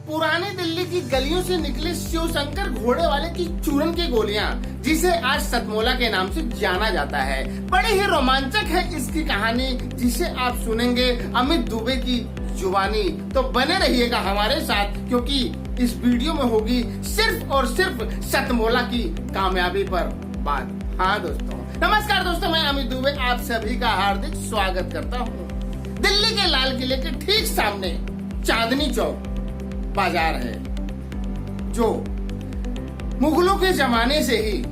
पुरानी दिल्ली की गलियों से निकले शिवशंकर घोड़े वाले की चूरन की गोलियां, जिसे आज सतमोला के नाम से जाना जाता है। बड़ी ही रोमांचक है इसकी कहानी, जिसे आप सुनेंगे अमित दुबे की जुबानी। तो बने रहिएगा हमारे साथ, क्योंकि इस वीडियो में होगी सिर्फ और सिर्फ सतमोला की कामयाबी पर बात। हाँ दोस्तों, नमस्कार दोस्तों, मैं अमित दुबे आप सभी का हार्दिक स्वागत करता हूँ। दिल्ली के लाल किले के ठीक सामने चांदनी चौक बाजार है, जो मुगलों के जमाने से ही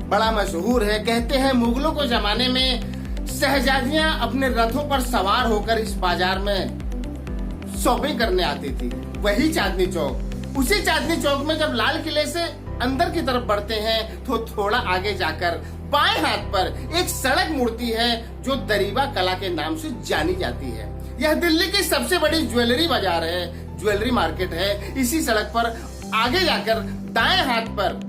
बड़ा मशहूर है। कहते हैं मुगलों के जमाने में शहजादियां अपने रथों पर सवार होकर इस बाजार में शॉपिंग करने आती थी। वही चांदनी चौक, उसी चांदनी चौक में जब लाल किले से अंदर की तरफ बढ़ते हैं तो थोड़ा आगे जाकर बाएं हाथ पर एक सड़क मुड़ती है, जो दरीबा कला के नाम से जानी जाती है। यह दिल्ली की सबसे बड़ी ज्वेलरी बाजार है, ज्वेलरी मार्केट है। इसी सड़क पर आगे जाकर दाएं हाथ पर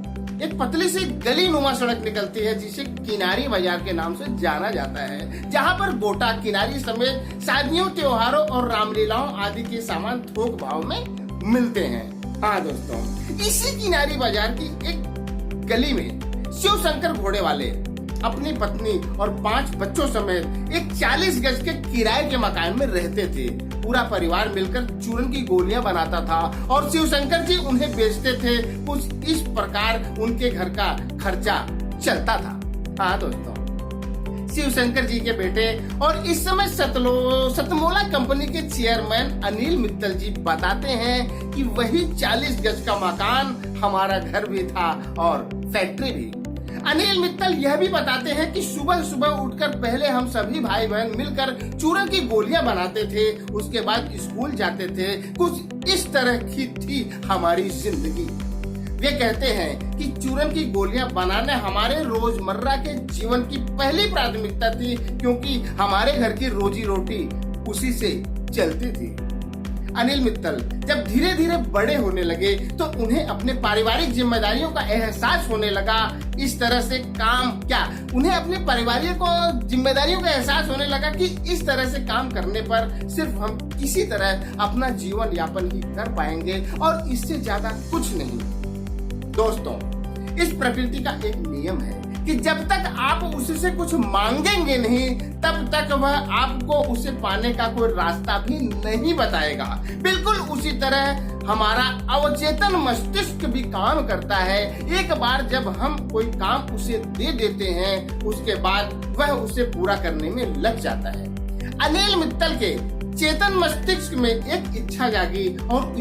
एक पतली सी गली नुमा सड़क निकलती है, जिसे किनारी बाजार के नाम से जाना जाता है, जहां पर गोटा, किनारी समेत शादियों, त्योहारों और रामलीलाओं आदि के सामान थोक भाव में मिलते हैं। हाँ दोस्तों, इसी किनारी बाजार की एक गली में शिवशंकर घोड़े वाले अपनी पत्नी और 5 बच्चों समेत एक 40 गज के किराए के मकान में रहते थे। पूरा परिवार मिलकर चूरन की गोलियां बनाता था और शिवशंकर जी उन्हें बेचते थे। कुछ इस प्रकार उनके घर का खर्चा चलता था। हाँ दोस्तों, शिवशंकर जी के बेटे और इस समय सतमोला कंपनी के चेयरमैन अनिल मित्तल जी बताते हैं कि वही 40 गज का मकान हमारा घर भी था और फैक्ट्री भी। अनिल मित्तल यह भी बताते हैं कि सुबह सुबह उठकर पहले हम सभी भाई बहन मिलकर चूरन की गोलियां बनाते थे, उसके बाद स्कूल जाते थे। कुछ इस तरह की थी हमारी जिंदगी। वे कहते हैं कि चूरन की गोलियां बनाना हमारे रोजमर्रा के जीवन की पहली प्राथमिकता थी, क्योंकि हमारे घर की रोजी रोटी उसी से चलती थी। अनिल मित्तल जब धीरे धीरे बड़े होने लगे तो उन्हें अपने पारिवारिक जिम्मेदारियों का एहसास होने लगा। इस तरह से काम उन्हें अपने पारिवारिक जिम्मेदारियों का एहसास होने लगा कि इस तरह से काम करने पर सिर्फ हम किसी तरह अपना जीवन यापन ही कर पाएंगे और इससे ज्यादा कुछ नहीं। दोस्तों, इस प्रकृति का एक नियम है कि जब तक आप उससे कुछ मांगेंगे नहीं, तब तक वह आपको उसे पाने का कोई रास्ता भी नहीं बताएगा। बिल्कुल उसी तरह हमारा अवचेतन मस्तिष्क भी काम करता है। एक बार जब हम कोई काम उसे दे देते हैं, उसके बाद वह उसे पूरा करने में लग जाता है। अनिल मित्तल के चेतन मस्तिष्क में एक इच्छा जागी और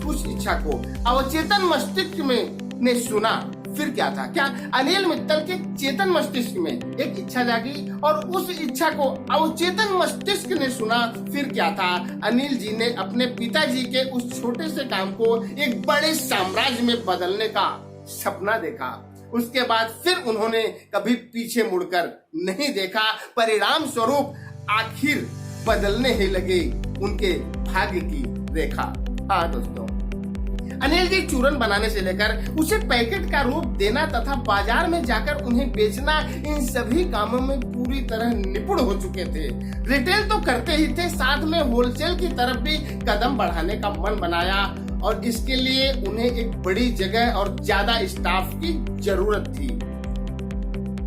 उस इच्छा को अवचेतन मस्तिष्क ने सुना। फिर क्या था? अनिल मित्तल के चेतन मस्तिष्क में एक इच्छा जागी और उस इच्छा को अवचेतन मस्तिष्क ने सुना। फिर क्या था? अनिल जी ने अपने पिताजी के उस छोटे से काम को एक बड़े साम्राज्य में बदलने का सपना देखा। उसके बाद फिर उन्होंने कभी पीछे मुड़कर नहीं देखा। परिणाम स्वरूप आखिर बदलने ही लगे उनके भाग्य की रेखा। हाँ दोस्तों, अनिल जी चूरन बनाने से लेकर उसे पैकेट का रूप देना तथा बाजार में जाकर उन्हें बेचना, इन सभी कामों में पूरी तरह निपुण हो चुके थे। रिटेल तो करते ही थे, साथ में होलसेल की तरफ भी कदम बढ़ाने का मन बनाया और इसके लिए उन्हें एक बड़ी जगह और ज्यादा स्टाफ की जरूरत थी।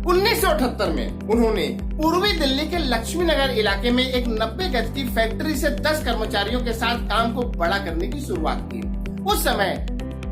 1978 में उन्होंने पूर्वी दिल्ली के लक्ष्मी नगर इलाके में एक 90 गज की फैक्ट्री से 10 कर्मचारियों के साथ काम को बड़ा करने की शुरुआत की। उस समय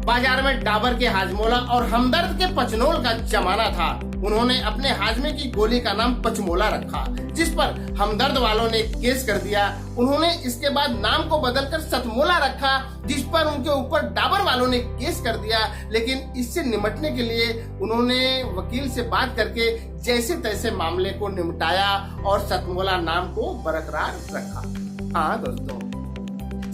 बाजार में डाबर के हाजमोला और हमदर्द के पचनोल का जमाना था। उन्होंने अपने हाजमे की गोली का नाम पचमोला रखा, जिस पर हमदर्द वालों ने केस कर दिया। उन्होंने इसके बाद नाम को बदलकर सतमोला रखा, जिस पर उनके ऊपर डाबर वालों ने केस कर दिया। लेकिन इससे निपटने के लिए उन्होंने वकील से बात करके जैसे तैसे मामले को निपटाया और सतमोला नाम को बरकरार रखा। हाँ दोस्तों,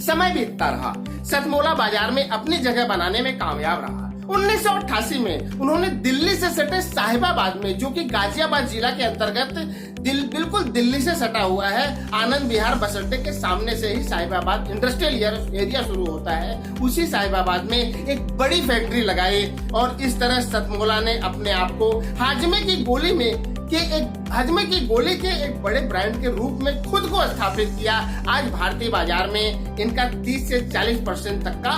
समय बीतता रहा, सतमोला बाजार में अपनी जगह बनाने में कामयाब रहा। 1988 में उन्होंने दिल्ली से सटे साहिबाबाद में, जो कि गाजियाबाद जिला के अंतर्गत बिल्कुल दिल्ली से सटा हुआ है, आनंद विहार बस अड्डे के सामने से ही साहिबाबाद इंडस्ट्रियल एरिया शुरू होता है, उसी साहिबाबाद में एक बड़ी फैक्ट्री लगाई और इस तरह सतमोला ने अपने आप को हाजमे की गोली के एक बड़े ब्रांड के रूप में खुद को स्थापित किया। आज भारतीय बाजार में इनका 30 से 40% तक का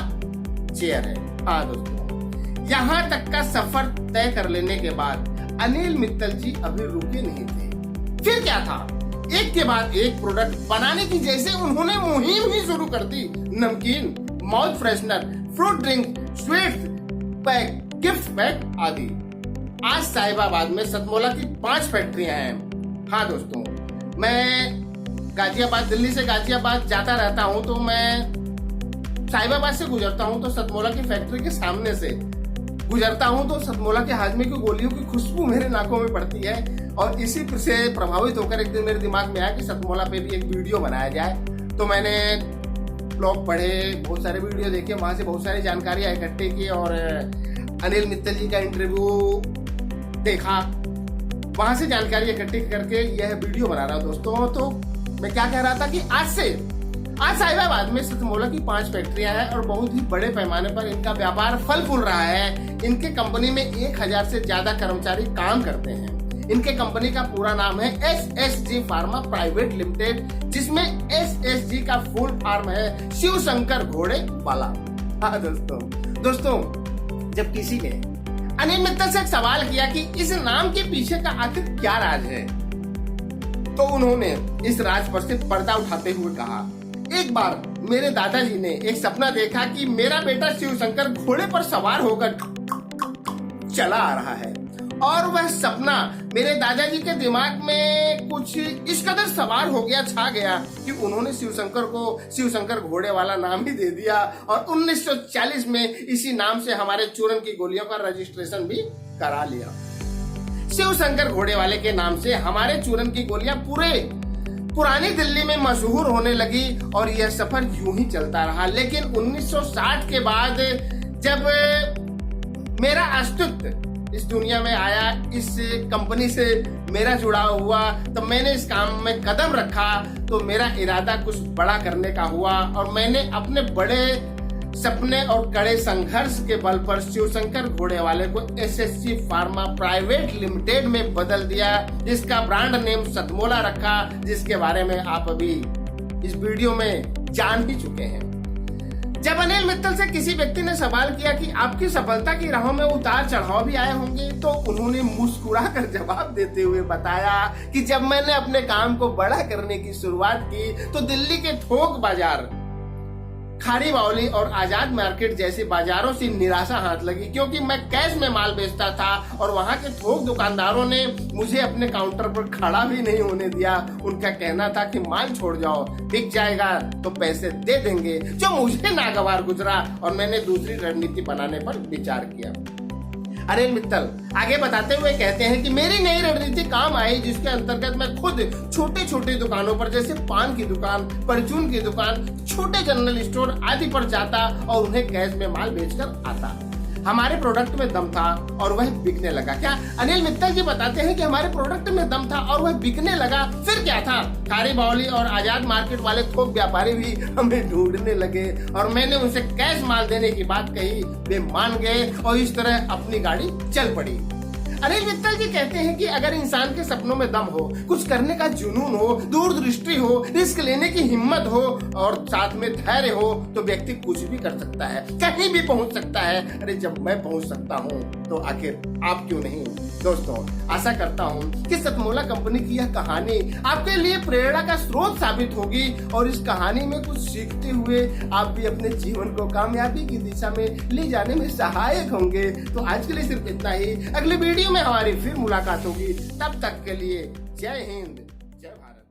चेयर है। हाँ दोस्तों, यहाँ तक का सफर तय कर लेने के बाद अनिल मित्तल जी अभी रुके नहीं थे। फिर क्या था, एक के बाद एक प्रोडक्ट बनाने की जैसे उन्होंने मुहिम ही शुरू कर दी। नमकीन, mouth freshener, fruit drink, sweets pack, gift pack आदि। आज साहिबाबाद में सतमोला की 5 फैक्ट्रियां हैं। हाँ दोस्तों, मैं गाजियाबाद, दिल्ली से गाजियाबाद जाता रहता हूँ, तो मैं साहिबाबाद से गुजरता हूँ तो सतमोला की फैक्ट्री के सामने से गुजरता हूँ तो सतमोला के हाजमे की गोलियों की खुशबू मेरे नाकों में पड़ती है। और इसी से प्रभावित होकर एक दिन मेरे दिमाग में आया कि सतमोला पे भी एक वीडियो बनाया जाए। तो मैंने ब्लॉग पढ़े, बहुत सारे वीडियो देखे, वहां से बहुत सारी जानकारियां इकट्ठी की और अनिल मित्तल जी का इंटरव्यू देखा। वहां से जानकारी इकट्ठी करके यह वीडियो बना रहा हूं दोस्तों। तो मैं क्या कह रहा था कि आज साहिबाबाद में सतमोला की 5 फैक्ट्रियां हैं और बहुत ही बड़े पैमाने पर इनका व्यापार फल फूल रहा है। इनके कंपनी में 1000 से ज्यादा कर्मचारी काम करते हैं। इनके कंपनी का पूरा नाम है SSG फार्मा प्राइवेट लिमिटेड, जिसमें SSG का फुल फॉर्म है शिव शंकर घोड़े वाला। हाँ दोस्तों, जब किसी ने अनिल मित्तल से एक सवाल किया कि इस नाम के पीछे का आखिर क्या राज है, तो उन्होंने इस राज पर से पर्दा उठाते हुए कहा, एक बार मेरे दादाजी ने एक सपना देखा कि मेरा बेटा शिव शंकर घोड़े पर सवार होकर चला आ रहा है। और वह सपना मेरे दादाजी के दिमाग में कुछ इस कदर सवार हो गया, छा गया कि उन्होंने शिव शंकर को शिव शंकर घोड़े वाला नाम ही दे दिया। और 1940 में इसी नाम से हमारे चूरन की गोलियों का रजिस्ट्रेशन भी करा लिया। शिव शंकर घोड़े वाले के नाम से हमारे चूरन की गोलियां पूरे पुरानी दिल्ली में मशहूर होने लगी और यह सफर यूं ही चलता रहा। लेकिन 1960 के बाद जब मेरा अस्तित्व इस दुनिया में आया, इस कंपनी से मेरा जुड़ाव हुआ, तो मैंने इस काम में कदम रखा तो मेरा इरादा कुछ बड़ा करने का हुआ और मैंने अपने बड़े सपने और कड़े संघर्ष के बल पर शिवशंकर घोड़े वाले को SSG फार्मा प्राइवेट लिमिटेड में बदल दिया, जिसका ब्रांड नेम सतमोला रखा, जिसके बारे में आप अभी इस वीडियो में जान ही चुके हैं। जब अनिल मित्तल से किसी व्यक्ति ने सवाल किया कि आपकी सफलता की राहों में उतार चढ़ाव भी आए होंगे, तो उन्होंने मुस्कुरा कर जवाब देते हुए बताया कि जब मैंने अपने काम को बड़ा करने की शुरुआत की तो दिल्ली के थोक बाजार, खारी बावली और आजाद मार्केट जैसे बाजारों से निराशा हाथ लगी, क्योंकि मैं कैश में माल बेचता था और वहां के थोक दुकानदारों ने मुझे अपने काउंटर पर खड़ा भी नहीं होने दिया। उनका कहना था कि माल छोड़ जाओ, बिक जाएगा तो पैसे दे देंगे, जो मुझे नागवार गुजरा और मैंने दूसरी रणनीति बनाने पर विचार किया। अनिल मित्तल आगे बताते हुए कहते हैं कि मेरी नई रणनीति काम आई, जिसके अंतर्गत मैं खुद छोटे छोटे दुकानों पर, जैसे पान की दुकान, परचून की दुकान, छोटे जनरल स्टोर आदि पर जाता और उन्हें कैश में माल बेचकर आता। हमारे प्रोडक्ट में दम था और वह बिकने लगा। क्या अनिल मित्तल जी बताते हैं कि हमारे प्रोडक्ट में दम था और वह बिकने लगा। फिर क्या था, खारी बावली और आजाद मार्केट वाले थोक व्यापारी भी हमें ढूंढने लगे और मैंने उनसे कैश माल देने की बात कही, वे मान गए और इस तरह अपनी गाड़ी चल पड़ी। अनिल मित्तल जी कहते हैं कि अगर इंसान के सपनों में दम हो, कुछ करने का जुनून हो, दूरदृष्टि हो, रिस्क लेने की हिम्मत हो और साथ में धैर्य हो, तो व्यक्ति कुछ भी कर सकता है, कहीं भी पहुंच सकता है। अरे जब मैं पहुंच सकता हूं तो आखिर आप क्यों नहीं। दोस्तों, आशा करता हूं कि सतमोला कंपनी की यह कहानी आपके लिए प्रेरणा का स्रोत साबित होगी और इस कहानी में कुछ सीखते हुए आप भी अपने जीवन को कामयाबी की दिशा में ले जाने में सहायक होंगे। तो आज के लिए सिर्फ इतना ही। अगले वीडियो में हमारी फिर मुलाकात होगी। तब तक के लिए जय हिंद, जय भारत।